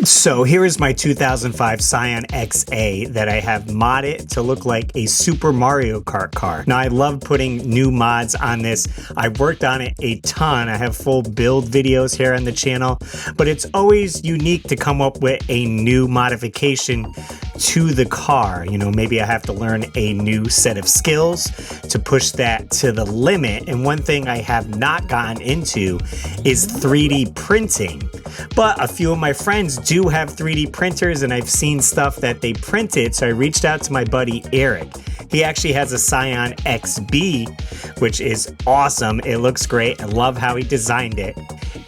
So here is my 2005 Scion XA that I have modded to look like a Super Mario Kart car. Now I love putting new mods on this. I've worked on it a ton. I have full build videos here on the channel, but it's always unique to come up with a new modification to the car. You know, maybe I have to learn a new set of skills to push that to the limit. And one thing I have not gotten into is 3D printing. But a few of my friends do have 3D printers, and I've seen stuff that they printed, so I reached out to my buddy Eric. He actually has a Scion XB, which is awesome. It looks great. I love how he designed it.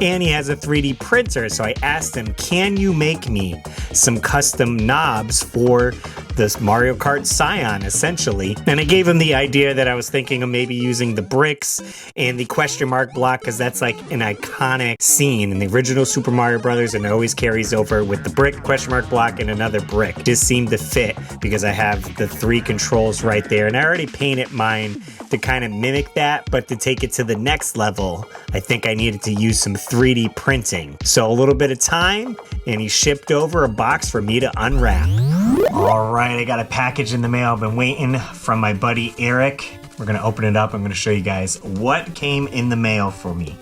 And he has a 3D printer, so I asked him, can you make me some custom knobs for this Mario Kart Scion, essentially? And I gave him the idea that I was thinking of maybe using the bricks and the question mark block, because that's like an iconic scene in the original Super Mario Brothers, and it always carries over with the brick, question mark block, and another brick. Just seemed to fit because I have the three controls right there, and I already painted mine to kind of mimic that, but to take it to the next level, I think I needed to use some 3D printing. So a little bit of time, and he shipped over a box for me to unwrap. All right, I got a package in the mail. I've been waiting from my buddy Eric. We're gonna open it up. I'm gonna show you guys what came in the mail for me.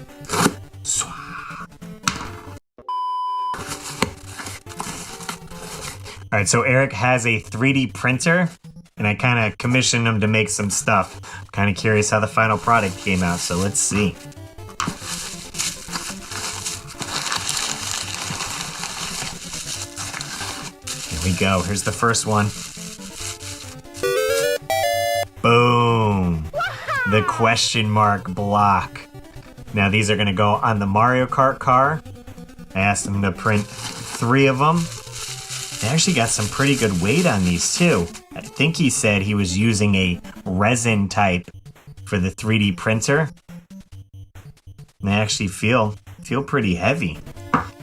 All right, so Eric has a 3D printer, and I kind of commissioned him to make some stuff. I'm kind of curious how the final product came out, so let's see. Here we go. Here's the first one. Boom. The question mark block. Now these are going to go on the Mario Kart car. I asked him to print 3 of them. They actually got some pretty good weight on these too. I think he said he was using a resin type for the 3D printer. And they actually feel pretty heavy.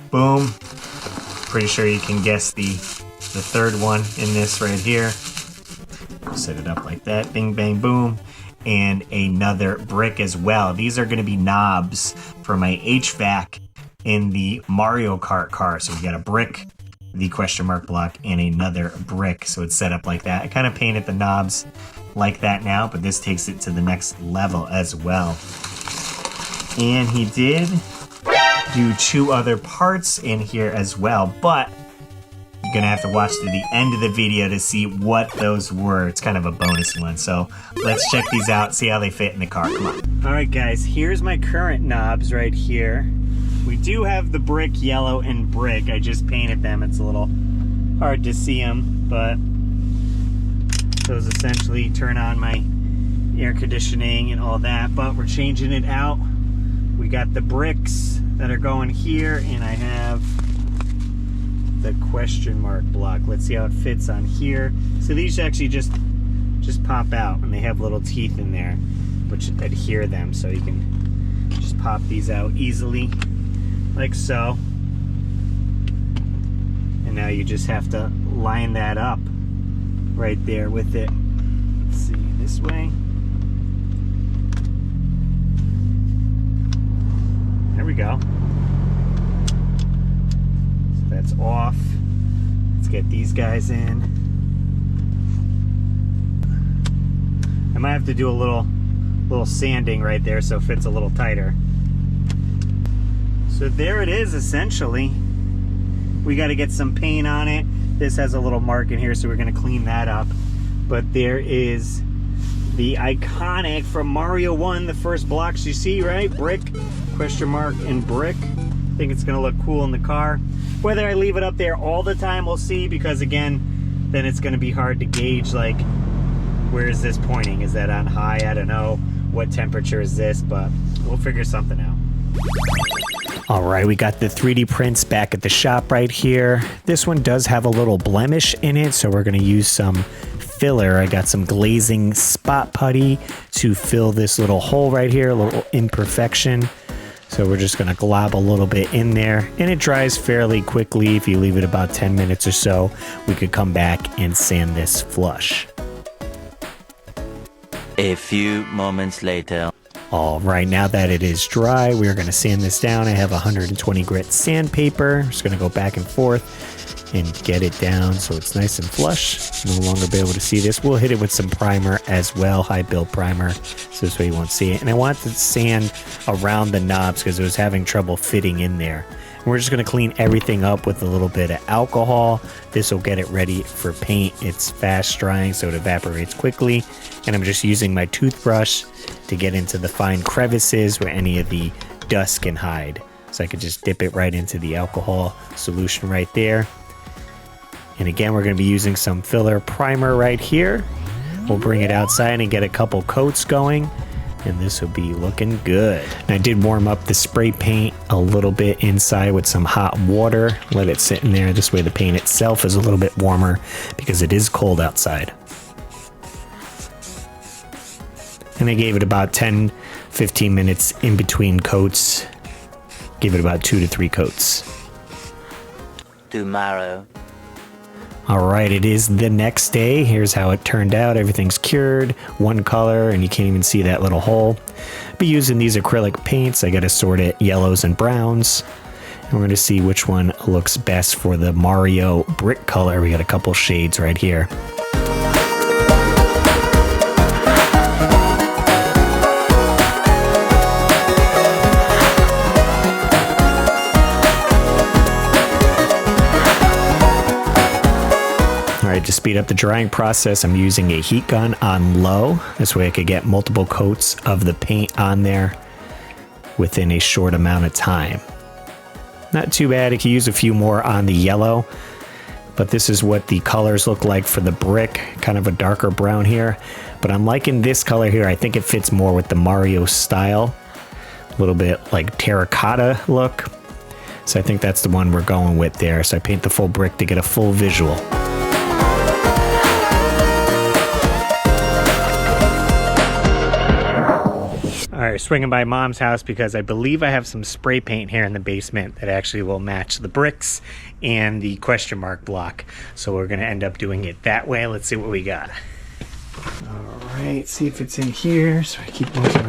Boom. Pretty sure you can guess the third one in this right here. Set it up like that. Bing, bang, boom. And another brick as well. These are going to be knobs for my HVAC in the Mario Kart car. So we got a brick, the question mark block, and another brick. So it's set up like that. I kind of painted the knobs like that now, but this takes it to the next level as well. And he did do 2 other parts in here as well, but you're gonna have to watch to the end of the video to see what those were. It's kind of a bonus one. So let's check these out, see how they fit in the car. Come on. All right, guys, here's my current knobs right here. We do have the brick, yellow, and brick. I just painted them. It's a little hard to see them, but those essentially turn on my air conditioning and all that, but we're changing it out. We got the bricks that are going here, and I have the question mark block. Let's see how it fits on here. So these actually just pop out, and they have little teeth in there which adhere them, so you can just pop these out easily like so. And now you just have to line that up right there with it. Let's see, this way. There we go. So that's off. Let's get these guys in. I might have to do a little sanding right there so it fits a little tighter. So there it is, essentially. We got to get some paint on it. This has a little mark in here, so we're going to clean that up. But there is the iconic from Mario 1, the first blocks you see, right? Brick, question mark, and brick. I think it's going to look cool in the car. Whether I leave it up there all the time, we'll see, because again, then it's going to be hard to gauge, like, where is this pointing? Is that on high? I don't know. What temperature is this? But we'll figure something out. All right, we got the 3D prints back at the shop right here. This one does have a little blemish in it, so we're going to use some filler. I got some glazing spot putty to fill this little hole right here, a little imperfection. So we're just going to glob a little bit in there, and it dries fairly quickly. If you leave it about 10 minutes or so, we could come back and sand this flush. A few moments later. All right, now that it is dry, we're going to sand this down. I have 120 grit sandpaper. I'm just going to go back and forth and get it down so it's nice and flush. No longer be able to see this. We'll hit it with some primer as well, high build primer, so this way you won't see it. And I want to sand around the knobs because it was having trouble fitting in there. And we're just going to clean everything up with a little bit of alcohol. This will get it ready for paint. It's fast drying, so it evaporates quickly. And I'm just using my toothbrush to get into the fine crevices where any of the dust can hide. So I could just dip it right into the alcohol solution right there. And again, we're going to be using some filler primer right here. We'll bring it outside and get a couple coats going, and this will be looking good. And I did warm up the spray paint a little bit inside with some hot water. Let it sit in there. This way the paint itself is a little bit warmer because it is cold outside. And I gave it about 10-15 minutes in between coats. Give it about 2 to 3 coats. Tomorrow. All right, it is the next day. Here's how it turned out. Everything's cured, one color, and you can't even see that little hole. I'll be using these acrylic paints. I got to sort it yellows and browns. And we're going to see which one looks best for the Mario brick color. We got a couple shades right here. To speed up the drying process, I'm using a heat gun on low. This way I could get multiple coats of the paint on there within a short amount of time. Not too bad. I could use a few more on the yellow, but this is what the colors look like for the brick, kind of a darker brown here. But I'm liking this color here. I think it fits more with the Mario style, a little bit like terracotta look. So I think that's the one we're going with there. So I paint the full brick to get a full visual. All right, swinging by Mom's house because I believe I have some spray paint here in the basement that actually will match the bricks and the question mark block. So we're going to end up doing it that way. Let's see what we got. All right, see if it's in here. So I keep looking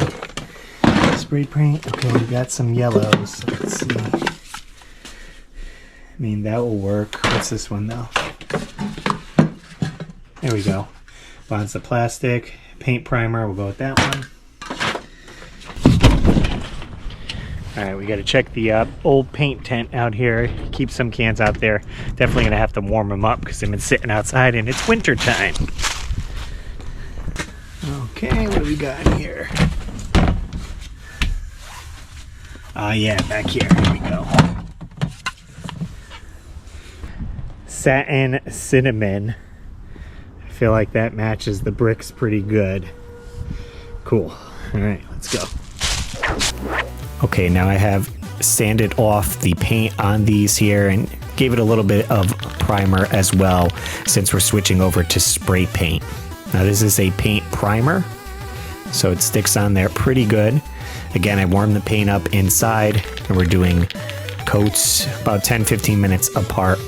at spray paint. Okay, we got some yellows. So let's see. I mean, that will work. What's this one though? There we go. Bonds the plastic. Paint primer, we'll go with that one. All right, we got to check the old paint tent out here. Keep some cans out there. Definitely going to have to warm them up because they've been sitting outside and it's winter time. Okay, what do we got in here? Oh yeah, back here. Here we go. Satin cinnamon. I feel like that matches the bricks pretty good. Cool. All right, let's go. Okay, now I have sanded off the paint on these here and gave it a little bit of primer as well since we're switching over to spray paint. Now this is a paint primer, so it sticks on there pretty good. Again, I warmed the paint up inside and we're doing coats about 10-15 minutes apart.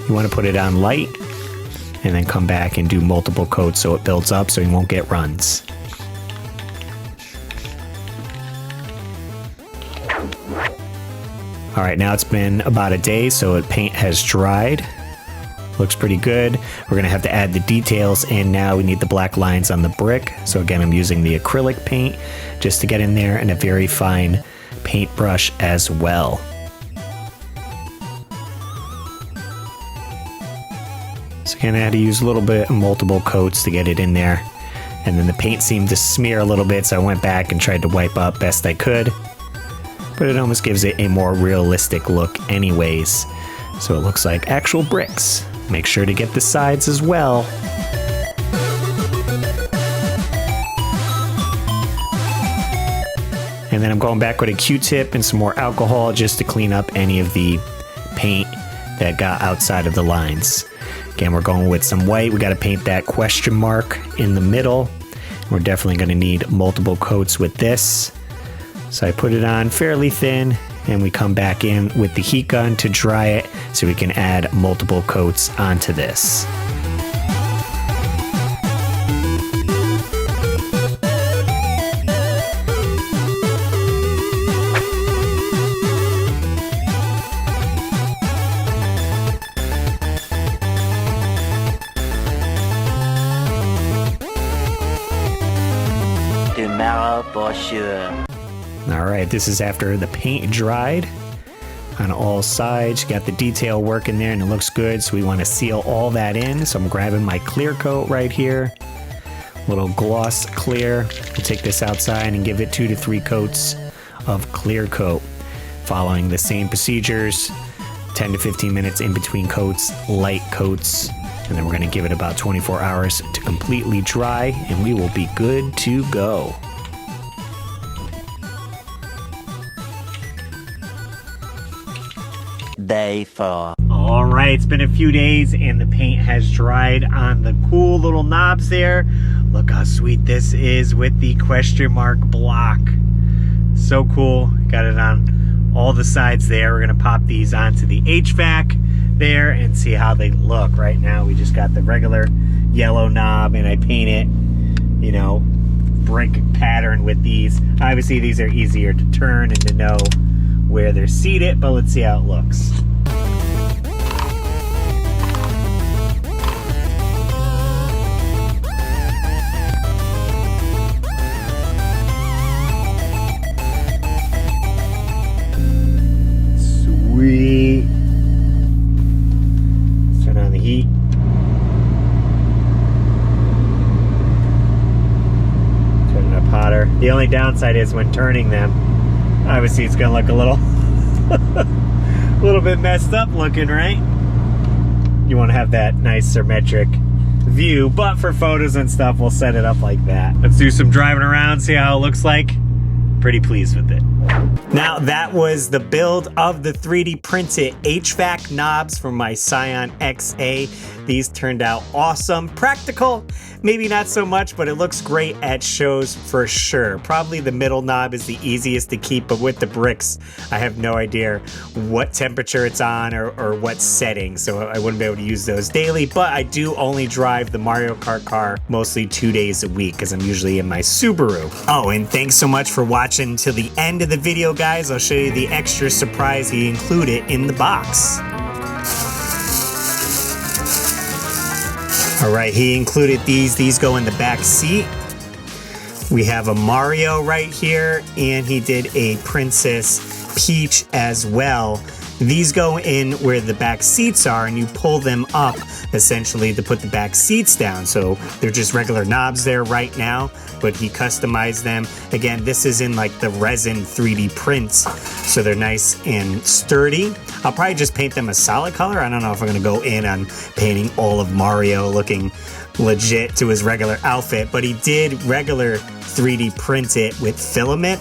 You want to put it on light and then come back and do multiple coats so it builds up so you won't get runs. All right, now it's been about a day, so the paint has dried. Looks pretty good. We're gonna have to add the details, and now we need the black lines on the brick. So again, I'm using the acrylic paint just to get in there and a very fine paintbrush as well. So again, I had to use a little bit of multiple coats to get it in there. And then the paint seemed to smear a little bit, so I went back and tried to wipe up best I could. But it almost gives it a more realistic look anyways. So it looks like actual bricks. Make sure to get the sides as well. And then I'm going back with a Q-tip and some more alcohol just to clean up any of the paint that got outside of the lines. Again, we're going with some white. We got to paint that question mark in the middle. We're definitely going to need multiple coats with this. So I put it on fairly thin and we come back in with the heat gun to dry it so we can add multiple coats onto this. know for sure. All right, this is after the paint dried on all sides. You got the detail work in there and it looks good, so we want to seal all that in. So I'm grabbing my clear coat right here, little gloss clear. We'll take this outside and give it 2 to 3 coats of clear coat, following the same procedures. 10 to 15 minutes in between coats, light coats, and then we're going to give it about 24 hours to completely dry, and we will be good to go. Day 4. All right, it's been a few days and the paint has dried on the cool little knobs there. Look how sweet this is with the question mark block. So cool. Got it on all the sides there. We're gonna pop these onto the HVAC there and see how they look. Right now we just got the regular yellow knob and I paint it, you know, brick pattern with these. Obviously these are easier to turn and to know where they're seated, but let's see how it looks. Sweet. Let's turn on the heat. Turn it up hotter. The only downside is when turning them, obviously it's gonna look a little bit messed up looking, right? You want to have that nice symmetric view, but for photos and stuff we'll set it up like that. Let's do some driving around, see how it looks like. Pretty pleased with it. Now that was the build of the 3D printed HVAC knobs from my Scion XA. These turned out awesome. Practical, maybe not so much, but it looks great at shows for sure. Probably the middle knob is the easiest to keep, but with the bricks, I have no idea what temperature it's on or what setting, so I wouldn't be able to use those daily, but I do only drive the Mario Kart car mostly 2 days a week because I'm usually in my Subaru. Oh, and thanks so much for watching till the end of the video, guys. I'll show you the extra surprise he included in the box. All right, he included these. These go in the back seat. We have a Mario right here, and he did a Princess Peach as well. These go in where the back seats are, and you pull them up essentially to put the back seats down. So they're just regular knobs there right now, but he customized them. Again, this is in like the resin 3D prints, so they're nice and sturdy. I'll probably just paint them a solid color. I don't know if I'm gonna go in on painting all of Mario looking legit to his regular outfit, but he did regular 3D print it with filament.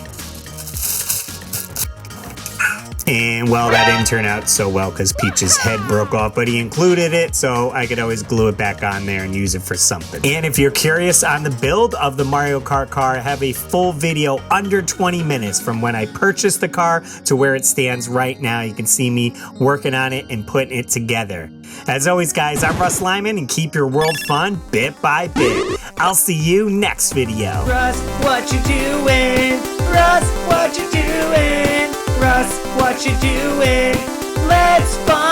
And well, that didn't turn out so well because Peach's head broke off, but he included it so I could always glue it back on there and use it for something. And if you're curious on the build of the Mario Kart car, I have a full video under 20 minutes from when I purchased the car to where it stands right now. You can see me working on it and putting it together. As always, guys, I'm RussLyman, and keep your world fun bit by bit. I'll see you next video. Russ, what you doing? Russ, what you doing? Russ, what you doing? Let's find